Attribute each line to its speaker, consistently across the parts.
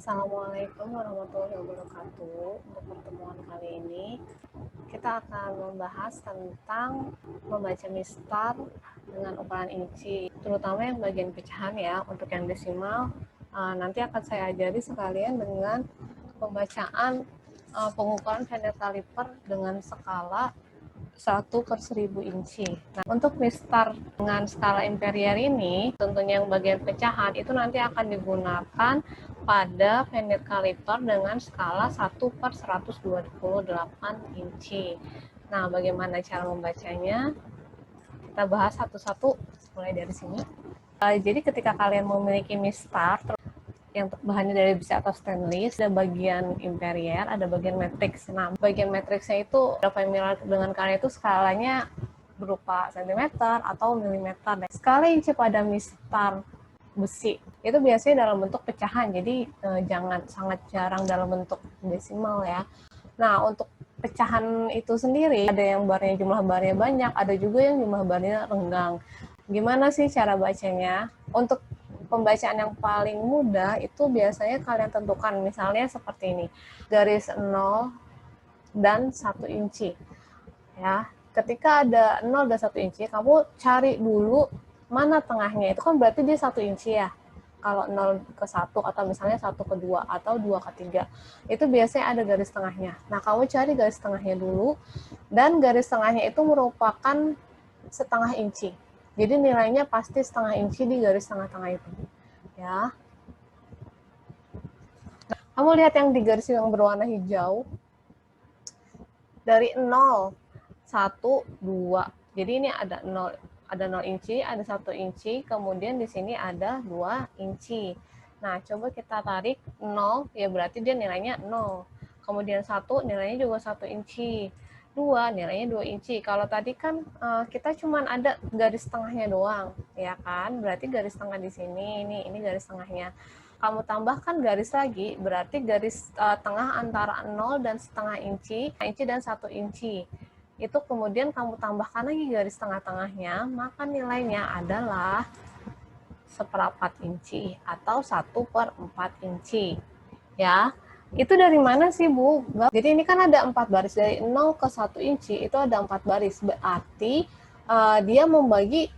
Speaker 1: Assalamualaikum warahmatullahi wabarakatuh. Untuk pertemuan kali ini, kita akan membahas tentang membaca mistar dengan ukuran inci, terutama yang bagian pecahan ya. Untuk yang desimal, nanti akan saya ajari sekalian dengan pembacaan pengukuran fender kaliper dengan skala 1/1000 inci. Nah, untuk mistar dengan skala imperial ini, tentunya yang bagian pecahan itu nanti akan digunakan pada fender kaliper dengan skala 1/128 inci. Nah, bagaimana cara membacanya? Kita bahas satu-satu mulai dari sini. Jadi ketika kalian memiliki mistar yang bahannya dari besi atau stainless, ada bagian imperial, ada bagian matrix. Nah, bagian matrixnya itu familiar dengan kalian itu skalanya berupa sentimeter atau milimeter. Skala inci pada mistar besi itu biasanya dalam bentuk pecahan, jadi jangan sangat jarang dalam bentuk desimal ya. Nah, untuk pecahan itu sendiri ada yang barnya jumlah barnya banyak, ada juga yang jumlah barnya renggang. Gimana sih cara bacanya? Untuk pembacaan yang paling mudah itu biasanya kalian tentukan misalnya seperti ini, garis 0 dan 1 inci ya. Ketika ada 0 dan 1 inci, kamu cari dulu mana tengahnya. Itu kan berarti dia 1 inci ya. Kalau 0 ke 1 atau misalnya 1 ke 2 atau 2 ke 3, itu biasanya ada garis tengahnya. Nah, kamu cari garis tengahnya dulu, dan garis tengahnya itu merupakan setengah inci. Jadi nilainya pasti setengah inci di garis tengah-tengah itu. Ya. Nah, kamu lihat yang di garis yang berwarna hijau. Dari 0, 1, 2. Jadi ini ada 0 inci, ada 1 inci, kemudian di sini ada 2 inci. Nah, coba kita tarik 0, ya berarti dia nilainya 0. Kemudian 1 nilainya juga 1 inci. 2 nilainya 2 inci. Kalau tadi kan kita cuma ada garis tengahnya doang, ya kan? Berarti garis tengah di sini, ini garis tengahnya. Kamu tambahkan garis lagi, berarti garis tengah antara 0 dan setengah inci dan 1 inci. Itu kemudian kamu tambahkan lagi garis tengah-tengahnya, maka nilainya adalah 1/4 inci atau 1/4 inci. Ya. Itu dari mana sih, Bu? Jadi ini kan ada 4 baris. Dari 0 ke 1 inci itu ada 4 baris. Berarti dia membagi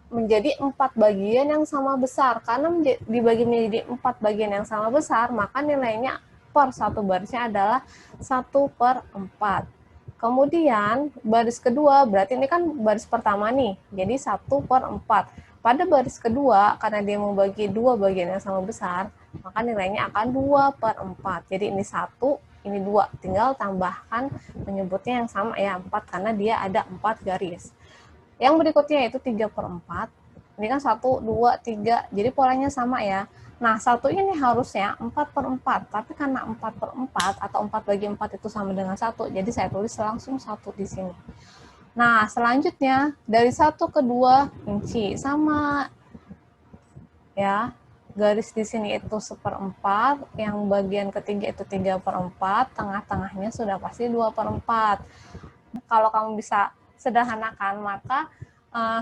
Speaker 1: menjadi 4 bagian yang sama besar. Karena dibagi menjadi 4 bagian yang sama besar, maka nilainya per satu barisnya adalah 1/4. Kemudian baris kedua, berarti ini kan baris pertama nih, jadi 1/4. Pada baris kedua, karena dia membagi 2 bagian yang sama besar, maka nilainya akan 2/4. Jadi ini 1, ini 2. Tinggal tambahkan penyebutnya yang sama ya, 4, karena dia ada 4 garis. Yang berikutnya yaitu 3/4. Ini kan 1, 2, 3. Jadi polanya sama ya. Nah, 1 ini harusnya 4/4. Tapi karena 4/4 atau 4 bagi 4 itu sama dengan 1, jadi saya tulis langsung 1 di sini. Nah, selanjutnya dari 1 ke 2 inci sama ya. Garis di sini itu 1/4, yang bagian ketiga itu 3/4, tengah-tengahnya sudah pasti 2/4. Kalau kamu bisa sederhanakan, maka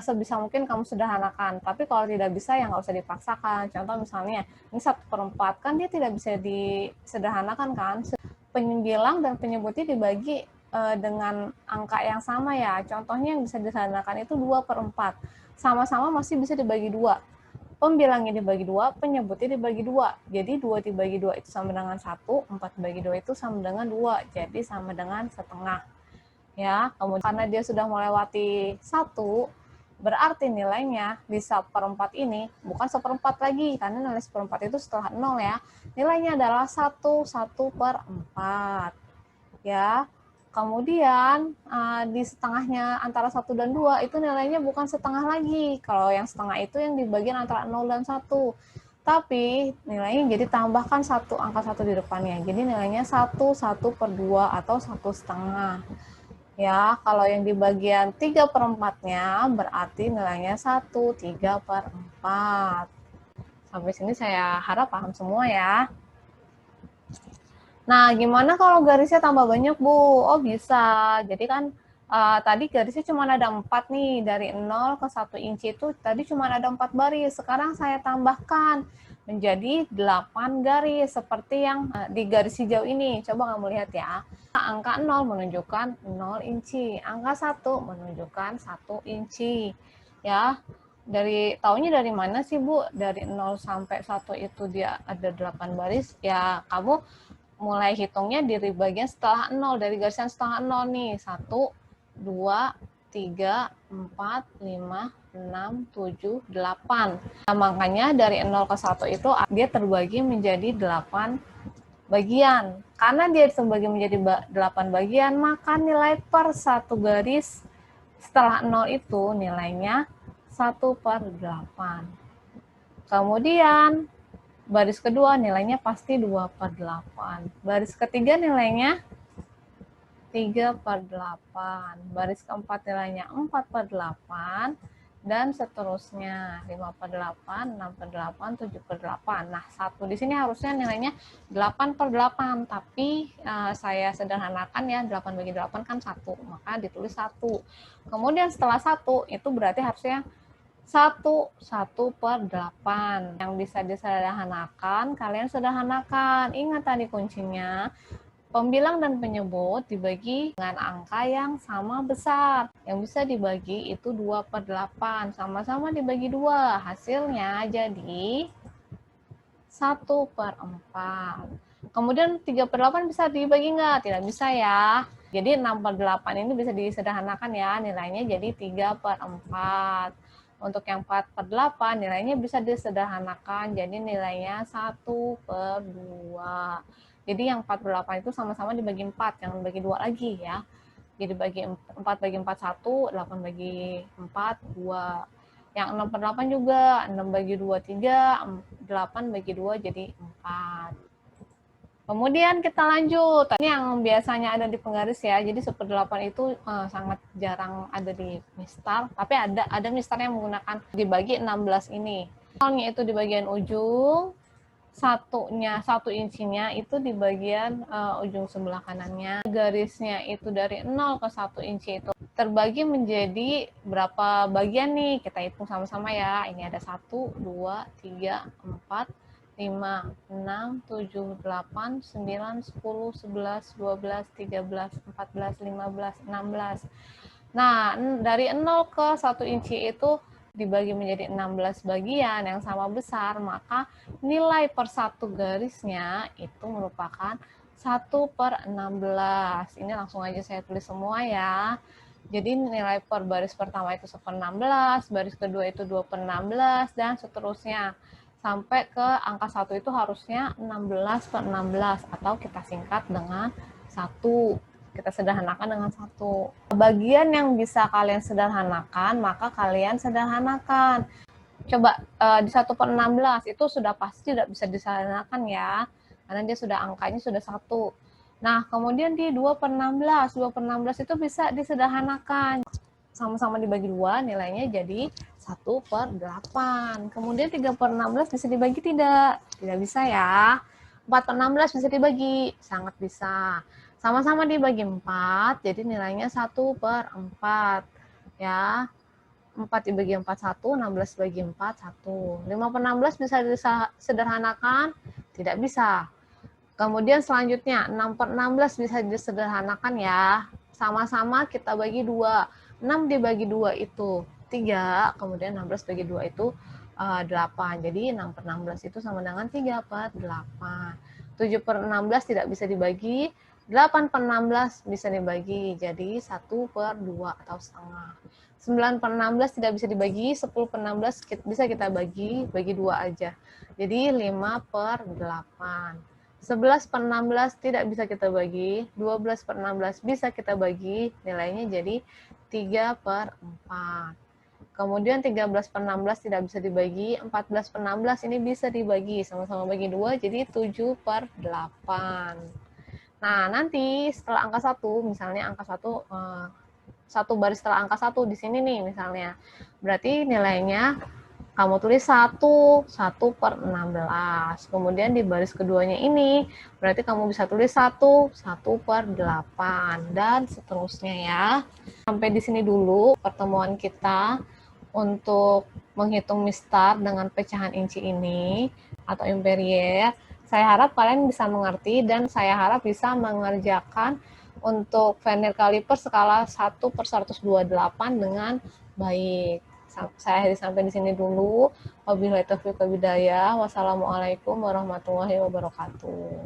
Speaker 1: sebisa mungkin kamu sederhanakan. Tapi kalau tidak bisa, ya nggak usah dipaksakan. Contoh misalnya, ini 1/4, kan dia tidak bisa disederhanakan kan. Penbilang dan penyebutnya dibagi dengan angka yang sama ya. Contohnya yang bisa disederhanakan itu 2/4. Sama-sama masih bisa dibagi 2. Pembilangnya dibagi 2, penyebutnya dibagi 2. Jadi 2 dibagi 2 itu sama dengan 1, 4 dibagi 2 itu sama dengan 2. Jadi sama dengan setengah. Ya, kemudian karena dia sudah melewati 1, berarti nilainya di 1/4 ini bukan 1/4 lagi, karena nilai 1/4 itu setelah 0 ya. Nilainya adalah 1/4. Ya. Kemudian di setengahnya antara 1 dan 2 itu nilainya bukan setengah lagi. Kalau yang setengah itu yang di bagian antara 0 dan 1. Tapi nilainya jadi tambahkan angka 1 di depannya. Jadi nilainya 1/2 atau 1/2. Ya, kalau yang di bagian 3/4-nya berarti nilainya 1/3/4. Sampai sini saya harap paham semua ya. Nah, gimana kalau garisnya tambah banyak, Bu? Oh, bisa. Jadi kan tadi garisnya cuma ada 4 nih. Dari 0 ke 1 inci itu tadi cuma ada 4 baris. Sekarang saya tambahkan menjadi 8 garis seperti yang di garis hijau ini. Coba kamu lihat ya. Angka 0 menunjukkan 0 inci, angka 1 menunjukkan 1 inci. Ya. Taunya dari mana sih, Bu? Dari 0 sampai 1 itu dia ada 8 baris. Ya, kamu mulai hitungnya dari bagian setelah 0, dari garisan setelah 0 nih. 1, 2, 3, 4, 5, 6, 7, 8. Nah, makanya dari 0 ke 1 itu dia terbagi menjadi 8 bagian. Karena dia terbagi menjadi 8 bagian, maka nilai per satu garis setelah 0 itu nilainya 1/8. Kemudian baris kedua nilainya pasti 2/8. Baris ketiga nilainya 3/8. Baris keempat nilainya 4/8. Dan seterusnya 5/8, 6/8, 7/8. Nah, 1 di sini harusnya nilainya 8/8, tapi saya sederhanakan ya, 8 bagi 8 kan 1, maka ditulis 1. Kemudian setelah 1 itu berarti harusnya 1/8. Yang bisa disederhanakan, kalian sederhanakan. Ingat tadi kuncinya, pembilang dan penyebut dibagi dengan angka yang sama besar. Yang bisa dibagi itu 2/8. Sama-sama dibagi 2. Hasilnya jadi 1/4. Kemudian 3/8 bisa dibagi nggak? Tidak bisa ya. Jadi 6/8 ini bisa disederhanakan ya. Nilainya jadi 3/4. Untuk yang 4/8 nilainya bisa disederhanakan. Jadi nilainya 1/2. Jadi yang 4/8 itu sama-sama dibagi 4, jangan bagi 2 lagi ya. Jadi 4 bagi 4 1, 8 bagi 4 2. Yang 6/8 juga, 6 bagi 2 3, 8 bagi 2 jadi 4. Kemudian kita lanjut. Ini yang biasanya ada di penggaris ya. Jadi 1/8 itu sangat jarang ada di mistar, tapi ada mistar yang menggunakan dibagi 16 ini. Nolnya itu di bagian ujung, 1 incinya itu di bagian ujung sebelah kanannya. Garisnya itu dari 0 ke 1 inci itu terbagi menjadi berapa bagian nih? Kita hitung sama-sama ya. Ini ada 1, 2, 3, 4, 5, 6, 7, 8, 9, 10, 11, 12, 13, 14, 15, 16. Nah, dari 0 ke 1 inci itu dibagi menjadi 16 bagian yang sama besar, maka nilai per satu garisnya itu merupakan 1/16. Ini langsung aja saya tulis semua ya. Jadi nilai per baris pertama itu 1/16, baris kedua itu 2/16, dan seterusnya. Sampai ke angka 1 itu harusnya 16/16, atau kita singkat dengan 1. Kita sederhanakan dengan 1. Bagian yang bisa kalian sederhanakan, maka kalian sederhanakan. Coba di 1/16 itu sudah pasti tidak bisa disederhanakan ya, karena dia sudah angkanya sudah 1. Nah, kemudian di 2/16, 2/16 itu bisa disederhanakan. Sama-sama dibagi 2, nilainya jadi 1/8. Kemudian 3/16 bisa dibagi tidak? Tidak bisa ya. 4/16 bisa dibagi? Sangat bisa. Sama-sama dibagi 4, jadi nilainya 1/4. Ya. 4 dibagi 4, 1. 16 bagi 4, 1. 5/16 bisa disederhanakan? Tidak bisa. Kemudian selanjutnya 6/16 bisa disederhanakan ya. Sama-sama kita bagi 2. 6 dibagi 2 itu 3, kemudian 16 bagi 2 itu 8. Jadi 6/16 itu sama dengan 3/8. 7/16 tidak bisa dibagi, 8/16 bisa dibagi, jadi 1/2 atau setengah. 9/16 tidak bisa dibagi, 10/16 bisa kita bagi 2 aja. Jadi 5/8. 11/16 tidak bisa kita bagi, 12/16 bisa kita bagi, nilainya jadi 3/4. Kemudian 13/16 tidak bisa dibagi, 14/16 ini bisa dibagi, sama-sama bagi 2, jadi 7/8. Nah, nanti setelah angka 1, misalnya angka 1, satu baris setelah angka 1 di sini nih misalnya, berarti nilainya kamu tulis 1/16. Kemudian di baris keduanya ini, berarti kamu bisa tulis 1/8, dan seterusnya ya. Sampai di sini dulu pertemuan kita untuk menghitung mistar dengan pecahan inci ini. atau imperial. Saya harap kalian bisa mengerti dan saya harap bisa mengerjakan untuk vernier kaliper skala 1/128 dengan baik. Saya sampai di sini dulu. Wabillahi taufiq wal hidayah. Wassalamualaikum warahmatullahi wabarakatuh.